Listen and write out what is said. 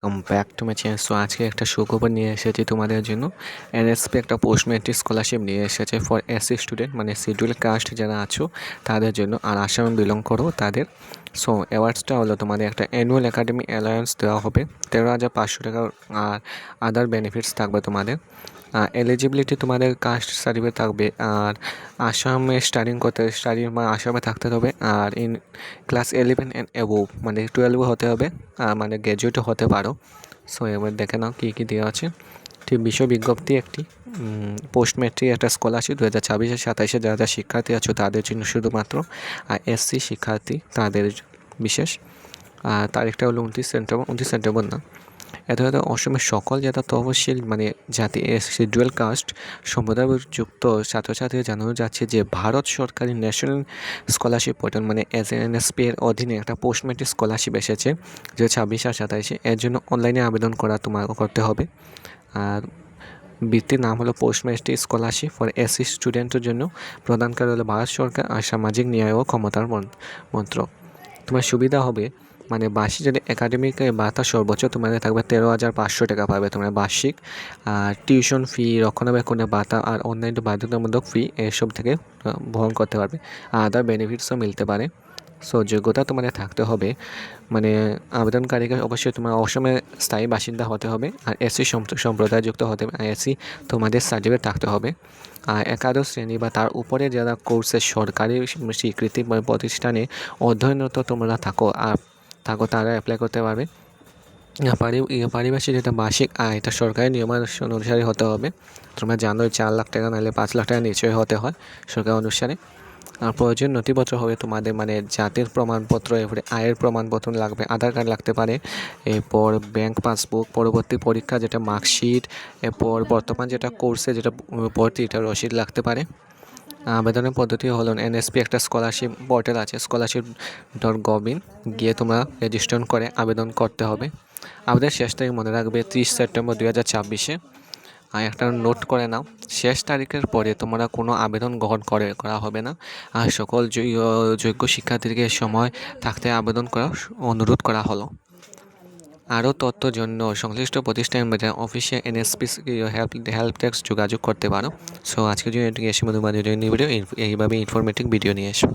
Back to my channel. So আজকে একটা সুখবর নিয়ে এসেছি তোমাদের জন্য। এনএসপি একটা পোস্ট ম্যাট্রিক স্কলারশিপ নিয়ে এসেছে ফর এসসি স্টুডেন্ট, মানে শিডিউল কাস্ট যারা আছো তাদের জন্য, আর আসামে বিলং করো তাদের। সো অ্যাওয়ার্ডসটা হলো তোমাদের একটা অ্যানুয়াল একাডেমি অ্যালায়েন্স দেওয়া হবে 13,500 টাকা, আর আদার বেনিফিটস থাকবে তোমাদের। এলিজিবিলিটি তোমাদের কাস্ট সার্টিফিকেট থাকবে, আর আসামে স্টাডিং বা আসামে থাকতে হবে, আর ইন ক্লাস 11 অ্যান্ড অ্যাবোভ, মানে 12 হতে হবে, মানে গ্র্যাজুয়েটও হতে পারো। সো এবার দেখে নাও কী কী দেওয়া আছে। ঠিক বিশ্ব বিজ্ঞপ্তি একটি পোস্ট ম্যাট্রিক একটা স্কলারশিপ 2026-27 যারা যারা শিক্ষার্থী আছো তাদের জন্য শুধুমাত্র, আর এসসি শিক্ষার্থী তাদের বিশেষ। তারিখটা হলো 29 সেপ্টেম্বর না, এত অসমের সকল যারা তহশিল মানে জাতি শিডিউল কাস্ট সম্প্রদায়যুক্ত ছাত্রছাত্রীরা জানানো যাচ্ছে যে ভারত সরকারি ন্যাশনাল স্কলারশিপ পোর্টাল মানে এনএসপি এর অধীনে একটা পোস্ট ম্যাট্রিক স্কলারশিপ এসেছে যে 26 আর 27। এর জন্য অনলাইনে আবেদন তোমার করতে হবে। আর বৃত্তির নাম হলো post matric scholarship for SC স্টুডেন্টের জন্য, প্রদানকারী হলো ভারত সরকার আর সামাজিক ন্যায় ও ক্ষমতার মন্ত্রক। তোমার সুবিধা হবে মানে বার্ষিক যদি একাডেমিক ভাতা সর্বোচ্চ তোমাদের থাকবে 13,500 টাকা পাবে তোমরা বার্ষিক। আর টিউশন ফি, রক্ষণাবেক্ষণের ভাতা আর অন্যান্য বাধ্যতামূলক ফি এসব থেকে বহন করতে পারবে। আর আদার বেনিফিটসও মিলতে পারে। সো যোগ্যতা তোমাদের থাকতে হবে, মানে আবেদনকারীকে অবশ্যই তোমার অসমের স্থায়ী বাসিন্দা হতে হবে, আর এসসি সম্প্রদায়যুক্ত হতে হবে, আর এসসি তোমাদের সার্টিফিকেট থাকতে হবে। আর একাদশ শ্রেণী বা তার উপরে যারা কোর্সের সরকারি স্বীকৃতি প্রতিষ্ঠানে অধ্যয়নরত তোমরা তারা অ্যাপ্লাই করতে পারবে। পারিভাষিক যেটা মাসিক আয় এটা সরকারি নিয়মানুসার অনুসারে হতে হবে। তোমরা জানো 4 লাখ টাকা নাহলে 5 লাখ টাকা নিচে হতে হয় সরকার অনুসারে। আর প্রয়োজন নথিপত্র হবে তোমাদের মানে জাতির প্রমাণপত্র, এরপরে আয়ের প্রমাণপত্র লাগবে, আধার কার্ড লাগতে পারে, এরপর ব্যাংক পাসবুক, পরবর্তী পরীক্ষা যেটা মার্কশিট, এরপর বর্তমান যেটা কোর্সে যেটা ভর্তি এটা রসিদ লাগতে পারে। আবেদনের পদ্ধতি হলো এনএসপি একটা স্কলারশিপ পোর্টাল আছে scholarship.gov.in, গিয়ে তোমরা রেজিস্ট্রেশন করে আবেদন করতে হবে। আবেদনের শেষ তারিখ মনে রাখবে 30 সেপ্টেম্বর 2026। আর একটা নোট করে নাও, শেষ তারিখের পরে তোমরা কোনো আবেদন গ্রহণ করা হবে না। আর সকল যোগ্য শিক্ষার্থীকে সময় থাকতে আবেদন করার অনুরোধ করা হলো। আরও তথ্যের জন্য সংশ্লিষ্ট প্রতিষ্ঠান অফিসিয়াল এনএসপি হেল্প ডেস্ক যোগাযোগ করতে পারো। সো আজকের জন্য এসে মধ্যে এইভাবে ইনফরমেটিভ ভিডিও নিয়ে এসো।